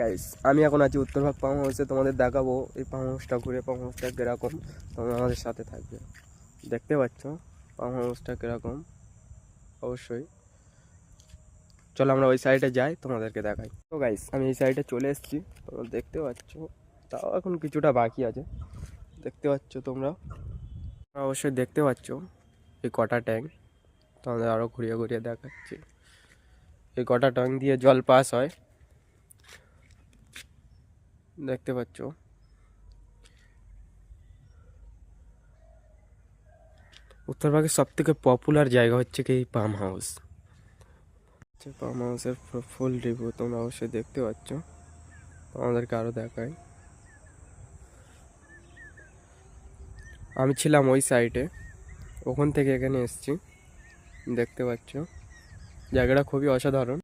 Guys, আমি এখন আছি উত্তরভাগ পাম হাউসে। তোমাদের দেখাবো এই পাম হাউসটা ঘুরে, পাম হাউসটা কীরকম। তোমরা আমাদের সাথে থাকবে। দেখতে পাচ্ছ পাম হাউসটা কীরকম, অবশ্যই। চলো আমরা ওই সাইডে যাই, তোমাদেরকে দেখাই। তো গাইস, আমি এই সাইডে চলে এসেছি, তোমরা দেখতে পাচ্ছ। তাও এখন কিছুটা বাকি আছে, দেখতে পাচ্ছ তোমরা। অবশ্যই দেখতে পাচ্ছ এই কটা ট্যাঙ্ক। তোমাদের আরও ঘুরিয়ে ঘুরিয়ে দেখাচ্ছি। এই কটা ট্যাঙ্ক দিয়ে জল পাস হয়, দেখতে পাচ্ছ। উত্তরভাগের সব থেকে পপুলার জায়গা হচ্ছে কি এই পাম হাউস। পাম হাউসের ফুল রিভিউ তোমরা অবশ্যই দেখতে পাচ্ছ। আমাদেরকে আরও দেখাই। আমি ছিলাম ওই সাইডে, ওখান থেকে এখানে এসেছি, দেখতে পাচ্ছ। জায়গাটা খুবই অসাধারণ।